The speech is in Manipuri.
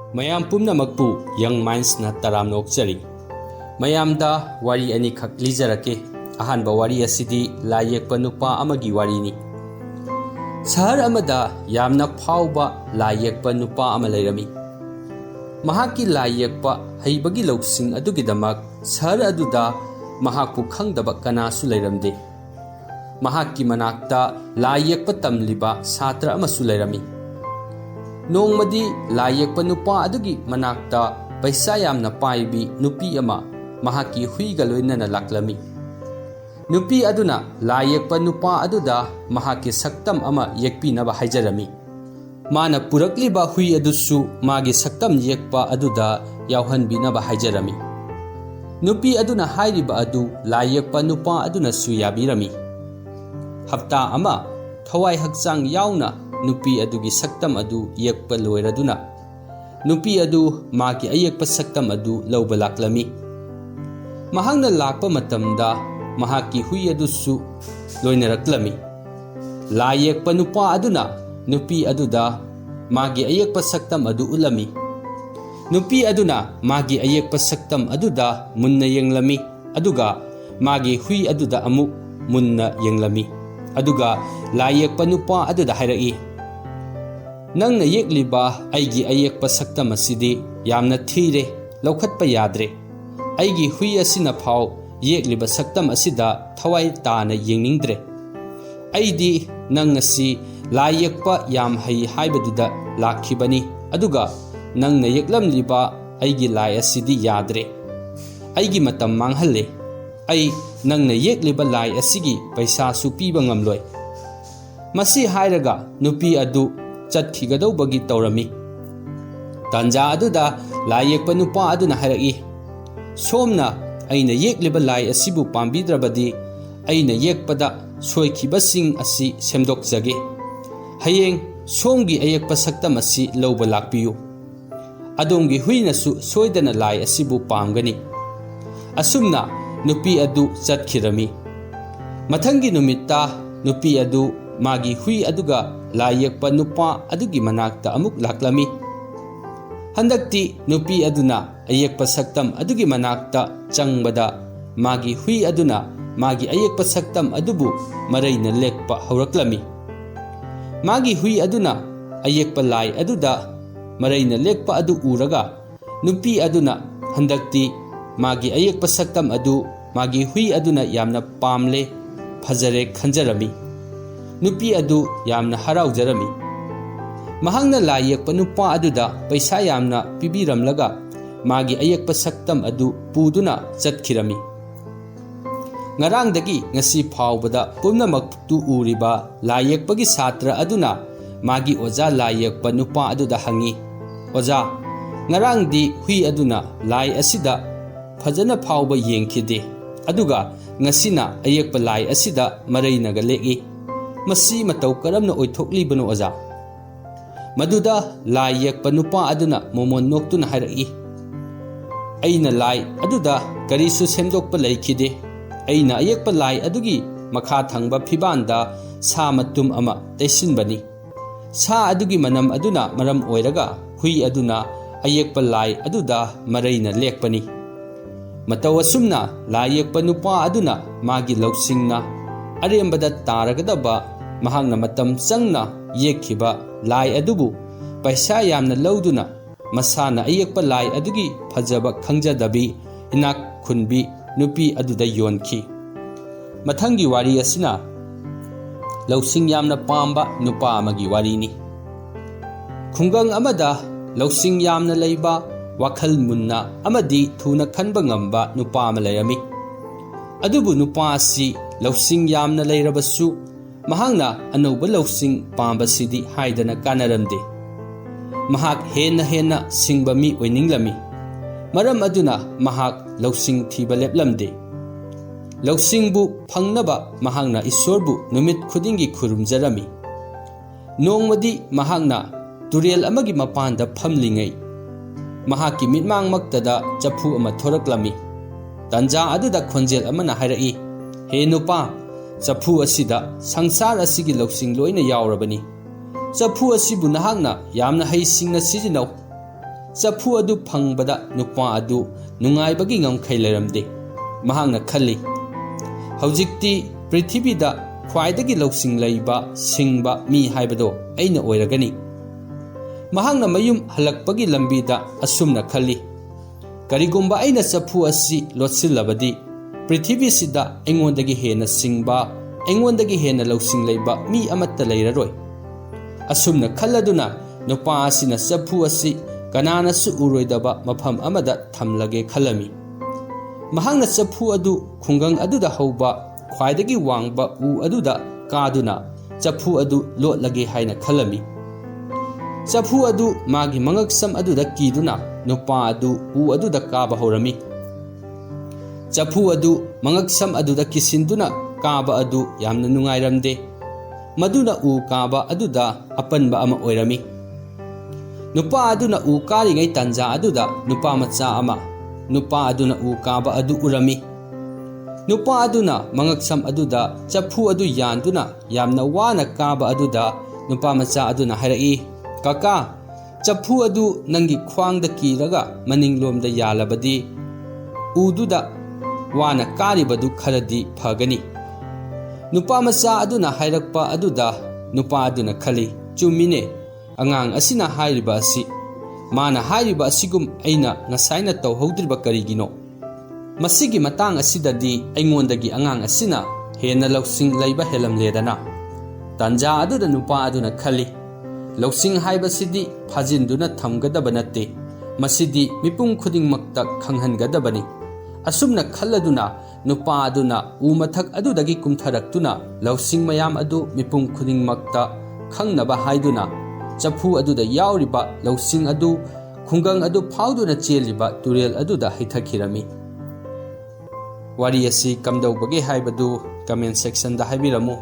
ꯃꯌꯥꯝ ꯄꯨꯝꯅꯃꯛꯄꯨ ꯌꯪ ꯃꯥꯏꯟꯁꯅ ꯇꯔꯥꯝꯅ ꯑꯣꯛꯆꯔꯤ. ꯃꯌꯥꯝꯗ ꯋꯥꯔꯤ ꯑꯅꯤꯈꯛ ꯂꯤꯖꯔꯛꯀꯦ. ꯑꯍꯥꯟꯕ ꯋꯥꯔꯤ ꯑꯁꯤꯗꯤ ꯂꯥꯏ ꯌꯦꯛꯄ ꯅꯨꯄꯥ ꯑꯃꯒꯤ ꯋꯥꯔꯤꯅꯤ. ꯁꯍꯔ ꯑꯃꯗ ꯌꯥꯝꯅ ꯐꯥꯎꯕ ꯂꯥꯏ ꯌꯦꯛꯄ ꯅꯨꯄꯥ ꯑꯃ ꯂꯩꯔꯝꯃꯤ. ꯃꯍꯥꯛꯀꯤ ꯂꯥꯏ ꯌꯦꯛꯄ ꯍꯩꯕꯒꯤ ꯂꯧꯁꯤꯡ ꯑꯗꯨꯒꯤꯗꯃꯛ ꯁꯍꯔ ꯑꯗꯨꯗ ꯃꯍꯥꯛꯄꯨ ꯈꯪꯗꯕ ꯀꯅꯥꯁꯨ ꯂꯩꯔꯝꯗꯦ. ꯃꯍꯥꯛꯀꯤ ꯃꯅꯥꯛꯇ ꯂꯥꯏ ꯌꯦꯛꯄ ꯇꯝꯂꯤꯕ ꯁꯥꯇ꯭ꯔ ꯑꯃꯁꯨ ꯂꯩꯔꯝꯃꯤ. ꯅꯣꯡꯃꯗꯤ ꯂꯥꯏ ꯌꯦꯛꯄ ꯅꯨꯄꯥ ꯑꯗꯨꯒꯤ ꯃꯅꯥꯛꯇ ꯄꯩꯁꯥ ꯌꯥꯝꯅ ꯄꯥꯏꯕꯤ ꯅꯨꯄꯤ ꯑꯃ ꯃꯍꯥꯛꯀꯤ ꯍꯨꯏꯒ ꯂꯣꯏꯅꯅ ꯂꯥꯛꯂꯝꯃꯤ. ꯅꯨꯄꯤ ꯑꯗꯨꯅ ꯂꯥꯏ ꯌꯦꯛꯄ ꯅꯨꯄꯥ ꯑꯗꯨꯗ ꯃꯍꯥꯛꯀꯤ ꯁꯛꯇꯝ ꯑꯃ ꯌꯦꯛꯄꯤꯅꯕ ꯍꯥꯏꯖꯔꯝꯃꯤ. ꯃꯥꯅ ꯄꯨꯔꯛꯂꯤꯕ ꯍꯨꯏ ꯑꯗꯨꯁꯨ ꯃꯥꯒꯤ ꯁꯛꯇꯝ ꯌꯦꯛꯄ ꯑꯗꯨꯗ ꯌꯥꯎꯍꯟꯕꯤꯅꯕ ꯍꯥꯏꯖꯔꯝꯃꯤ. ꯅꯨꯄꯤ ꯑꯗꯨꯅ ꯍꯥꯏꯔꯤꯕ ꯑꯗꯨ ꯂꯥꯏ ꯌꯦꯛꯄ ꯅꯨꯄꯥ ꯑꯗꯨꯅꯁꯨ ꯌꯥꯕꯤꯔꯝꯃꯤ. ꯍꯞꯇꯥ ꯑꯃ ꯊꯋꯥꯏ ꯍꯛꯆꯥꯡ ꯌꯥꯎꯅ ꯅꯨꯄꯤ ꯑꯗꯨꯒꯤ ꯁꯛꯇꯝ ꯑꯗꯨ ꯌꯦꯛꯄ ꯂꯣꯏꯔꯗꯨꯅ ꯅꯨꯄꯤ ꯑꯗꯨ ꯃꯥꯒꯤ ꯑꯌꯦꯛꯄ ꯁꯛꯇꯝ ꯑꯗꯨ ꯂꯧꯕ ꯂꯥꯛꯂꯝꯃꯤ. ꯃꯍꯥꯛꯅ ꯂꯥꯛꯄ ꯃꯇꯝꯗ ꯃꯍꯥꯛꯀꯤ ꯍꯨꯏ ꯑꯗꯨꯁꯨ ꯂꯣꯏꯅꯔꯛꯂꯝꯃꯤ. ꯂꯥꯏ ꯌꯦꯛꯄ ꯅꯨꯄꯥ ꯑꯗꯨꯅ ꯅꯨꯄꯤ ꯑꯗꯨꯗ ꯃꯥꯒꯤ ꯑꯌꯦꯛꯄ ꯁꯛꯇꯝ ꯑꯗꯨ ꯎꯠꯂꯝꯃꯤ. ꯅꯨꯄꯤ ꯑꯗꯨꯅ ꯃꯥꯒꯤ ꯑꯌꯦꯛꯄ ꯁꯛꯇꯝ ꯑꯗꯨꯗ ꯃꯨꯟꯅ ꯌꯦꯡꯂꯝꯃꯤ, ꯑꯗꯨꯒ ꯃꯥꯒꯤ ꯍꯨꯏ ꯑꯗꯨꯗ ꯑꯃꯨꯛ ꯃꯨꯟꯅ yenglammi. Aduga lai yekpa nupa aduda hairaki, nangna yekliba aigi ayekpa saktam asidi yamna thire laukhatpa yadre. Aigi hui asina phau yekliba saktam asida thawai tana yengningdre. Aidi nang ngasi lai yekpa yam hai haibaduda lakhibani, aduga nangna yeklamliba aigi lai asidi yadre. Aigi matam manghalle. Ai nangna yekliba lai asigi paisa su piba ngamloi. Masi hairaga nupi adu chatkigadawbagi tawrami. Tanja aduda lai yekpa nupa aduna hairaki, somna aina yekliba lai asibu pambidrabadi aina yekpada soikibasing asi semdokjage. Hayeng somgi ayekpa saktam asi lawba lakpiyu. Adongi huinasu soidana lai asibu pamgani. Asumna nupi adu chatkirami. Mathangi numitta nupi adu magi hui aduga lai yekpa nupa adugi manakta amuk laklami. Handakti nupi aduna ayekpa saktam adugi manakta changbada magi hui aduna magi ayekpa saktam adubu maraina lekpa hauraklami. Magi hui aduna ayekpa lai aduda maraina lekpa adu uraga nupi aduna handakti magi ayekpa saktam adu magi hui aduna yamna pamle phajare khanjarami. Nupi adu yamna haraujarami. Mahangna lai yekpa nupa aduda paisa yamna pibiramlaga magi ayekpa saktam adu puduna chatkirami. Ngarangdagi ngasi phawbada pumnamaktu uriba lai yekpagi satra aduna magi oja lai yekpa nupa aduda hangi, oja ngarangdi hui aduna lai asida fajana phawba yengkhide, aduga ngasina ayekpa lai asida marainaga leki. Masi matau karamna oithoklibono oja? Maduda lai yekpa nupa aduna momon noktuna hairaki, aina lai aduda karisu semdokpa laikhide. Aina ayekpa lai adugi makha thangba phibanda sa matum ama taisinbani. Sa adugi manam aduna maram oiraga hui aduna ayekpa lai aduda maraina lekpani. Mataw asumna lai yekpa nupa aduna magi lausingna arembada taragadaba mahangna matam changna yekhiba lai adubu paisa yamna lawduna masana ayekpa lai adugi phajaba khangjadabi inak khunbi nupi aduda yonkhi. Mathangi wari asina lausing yamna pamba nupa amagi warini. Khungang amada lausing yamna leiba wakhal munna amadi thuna khanba ngamba nupa ama layami. Adubu nupa asi lausing yamna leirabasu mahangna anauba lausing pamba sidi haidana kanaramde. Mahak hena singba mi oininglami. Maram aduna mahak lausing thiba leplamde. Lausingbu phangnaba mahangna isorbu numit khudingi khurumjarami. Nongmadi mahangna turel amagi mapanda phamlingai. Mahaki mitmang maktada chapu ama thoraklami. Tanja aduda khonjel amana hairaki, he nupa chapu asida sangsar asigi lausing loina yaurabani. Chapu asibu nahangna yamna haisingna sijinau. ꯆꯐꯨ ꯑꯗꯨ ꯐꯪꯕꯗ ꯅꯨꯄꯥ ꯑꯗꯨ ꯅꯨꯡꯉꯥꯏꯕꯒꯤ ꯉꯝꯈꯩ ꯂꯩꯔꯝꯗꯦ꯫ ꯃꯍꯥꯛꯅ ꯈꯜꯂꯤ, ꯍꯧꯖꯤꯛꯇꯤ ꯄ꯭ꯔꯤꯊꯤꯕꯤꯗ ꯈ꯭ꯋꯥꯏꯗꯒꯤ ꯂꯧꯁꯤꯡ ꯂꯩꯕ ꯁꯤꯡꯕ ꯃꯤ ꯍꯥꯏꯕꯗꯣ ꯑꯩꯅ ꯑꯣꯏꯔꯒꯅꯤ꯫ ꯃꯍꯥꯛꯅ ꯃꯌꯨꯝ ꯍꯜꯂꯛꯄꯒꯤ ꯂꯝꯕꯤꯗ ꯑꯁꯨꯝꯅ ꯈꯜꯂꯤ, ꯀꯔꯤꯒꯨꯝꯕ ꯑꯩꯅ ꯆꯐꯨ ꯑꯁꯤ ꯂꯣꯠꯁꯤꯜꯂꯕꯗꯤ ꯄ꯭ꯔꯤꯊꯤꯕꯤꯁꯤꯗ ꯑꯩꯉꯣꯟꯗꯒꯤ ꯍꯦꯟꯅ ꯁꯤꯡꯕ, ꯑꯩꯉꯣꯟꯗꯒꯤ ꯍꯦꯟꯅ ꯂꯧꯁꯤꯡ ꯂꯩꯕ ꯃꯤ ꯑꯃꯠꯇ ꯂꯩꯔꯔꯣꯏ꯫ ꯑꯁꯨꯝꯅ ꯈꯜꯂꯗꯨꯅ ꯅꯨꯄꯥ ꯑꯁꯤꯅ ꯆꯐꯨ ꯑꯁꯤ ꯀꯅꯥꯅꯁꯨ ꯎꯔꯣꯏꯗꯕ ꯃꯐꯝ ꯑꯃꯗ ꯊꯝꯂꯒꯦ ꯈꯜꯂꯝꯃꯤ꯫ ꯃꯍꯥꯛꯅ ꯆꯐꯨ ꯑꯗꯨ ꯈꯨꯡꯒꯪ ꯑꯗꯨꯗ ꯍꯧꯕ ꯈ꯭ꯋꯥꯏꯗꯒꯤ ꯋꯥꯡꯕ ꯎ ꯑꯗꯨꯗ ꯀꯥꯗꯨꯅ ꯆꯐꯨ ꯑꯗꯨ ꯂꯣꯠꯂꯒꯦ ꯍꯥꯏꯅ ꯈꯜꯂꯝꯃꯤ꯫ ꯆꯐꯨ ꯑꯗꯨ ꯃꯥꯒꯤ ꯃꯉꯛꯁꯝ ꯑꯗꯨꯗ ꯀꯤꯗꯨꯅ ꯅꯨꯄꯥ ꯑꯗꯨ ꯎ ꯑꯗꯨꯗ ꯀꯥꯕ ꯍꯧꯔꯝꯃꯤ꯫ ꯆꯐꯨ ꯑꯗꯨ ꯃꯉꯛꯁꯝ ꯑꯗꯨꯗ ꯀꯤꯁꯤꯟꯗꯨꯅ ꯀꯥꯕ ꯑꯗꯨ ꯌꯥꯝꯅ ꯅꯨꯡꯉꯥꯏꯔꯝꯗꯦ꯫ ꯃꯗꯨꯅ ꯎ ꯀꯥꯕ ꯑꯗꯨꯗ ꯑꯄꯟꯕ ꯑꯃ ꯑꯣꯏꯔꯝꯃꯤ꯫ ꯅꯨꯄꯥ ꯑꯗꯨꯅ ꯎ ꯀꯥꯔꯤꯉꯩ ꯇꯥꯟꯖꯥ ꯑꯗꯨꯗ ꯅꯨꯄꯥ ꯃꯆꯥ ꯑꯃ ꯅꯨꯄꯥ ꯑꯗꯨꯅ ꯎ ꯀꯥꯕ ꯑꯗꯨ ꯎꯔꯝꯃꯤ꯫ ꯅꯨꯄꯥ ꯑꯗꯨꯅ ꯃꯉꯛꯁꯝ ꯑꯗꯨꯗ ꯆꯐꯨ ꯑꯗꯨ ꯌꯥꯟꯗꯨꯅ ꯌꯥꯝꯅ ꯋꯥꯅ ꯀꯥꯕ ꯑꯗꯨꯗ ꯅꯨꯄꯥ ꯃꯆꯥ ꯑꯗꯨꯅ ꯍꯥꯏꯔꯛꯏ, ꯀꯀꯥ, ꯆꯐꯨ ꯑꯗꯨ ꯅꯪꯒꯤ ꯈ꯭ꯋꯥꯡꯗ ꯀꯤꯔꯒ ꯃꯅꯤꯡꯂꯣꯝꯗ ꯌꯥꯜꯂꯕꯗꯤ ꯎꯗꯨꯗ ꯋꯥꯅ ꯀꯥꯔꯤꯕꯗꯨ ꯈꯔꯗꯤ ꯐꯒꯅꯤ꯫ ꯅꯨꯄꯥ ꯃꯆꯥ ꯑꯗꯨꯅ ꯍꯥꯏꯔꯛꯄ ꯑꯗꯨꯗ ꯅꯨꯄꯥ ꯑꯗꯨꯅ ꯈꯜꯂꯤ, ꯆꯨꯝꯃꯤꯅꯦ, ꯑꯉꯥꯡ ꯑꯁꯤꯅ ꯍꯥꯏꯔꯤꯕ ꯑꯁꯤ, ꯃꯥꯅ ꯍꯥꯏꯔꯤꯕ ꯑꯁꯤꯒꯨꯝ ꯑꯩꯅ ꯉꯁꯥꯏꯅ ꯇꯧꯍꯧꯗ꯭ꯔꯤꯕ ꯀꯔꯤꯒꯤꯅꯣ? ꯃꯁꯤꯒꯤ ꯃꯇꯥꯡ ꯑꯁꯤꯗꯗꯤ ꯑꯩꯉꯣꯟꯗꯒꯤ ꯑꯉꯥꯡ ꯑꯁꯤꯅ ꯍꯦꯟꯅ ꯂꯧꯁꯤꯡ ꯂꯩꯕ ꯍꯦꯜꯂꯝꯂꯦꯗꯅ꯫ ꯇꯥꯟꯖꯥ ꯑꯗꯨꯗ ꯅꯨꯄꯥ ꯑꯗꯨꯅ ꯈꯜꯂꯤ, ꯂꯧꯁꯤꯡ ꯍꯥꯏꯕꯁꯤꯗꯤ ꯐꯥꯖꯤꯟꯗꯨꯅ ꯊꯝꯒꯗꯕ ꯅꯠꯇꯦ, ꯃꯁꯤꯗꯤ ꯃꯤꯄꯨꯝ ꯈꯨꯗꯤꯡꯃꯛꯇ ꯈꯪꯍꯟꯒꯗꯕꯅꯤ꯫ ꯑꯁꯨꯝꯅ ꯈꯜꯂꯗꯨꯅ ꯅꯨꯄꯥ ꯑꯗꯨꯅ ꯎ ꯃꯊꯛ ꯑꯗꯨꯗꯒꯤ ꯀꯨꯝꯊꯔꯛꯇꯨꯅ ꯂꯧꯁꯤꯡ ꯃꯌꯥꯝ ꯑꯗꯨ ꯃꯤꯄꯨꯝ ꯈꯨꯗꯤꯡꯃꯛꯇ ꯈꯪꯅꯕ ꯍꯥꯏꯗꯨꯅ ꯆꯐꯨ ꯑꯗꯨꯗ ꯌꯥꯎꯔꯤꯕ ꯂꯧꯁꯤꯡ ꯑꯗꯨ ꯈꯨꯡꯒꯪ ꯑꯗꯨ ꯐꯥꯎꯗꯨꯅ ꯆꯦꯜꯂꯤꯕ ꯇꯨꯔꯦꯜ ꯑꯗꯨꯗ ꯍꯩꯊꯈꯤꯔꯝꯃꯤ꯫ ꯋꯥꯔꯤ ꯑꯁꯤ ꯀꯝꯗꯧꯕꯒꯦ ꯍꯥꯏꯕꯗꯨ ꯀꯃꯦꯟ ꯁꯦꯛꯁꯟꯗ ꯍꯥꯏꯕꯤꯔꯝꯃꯨ꯫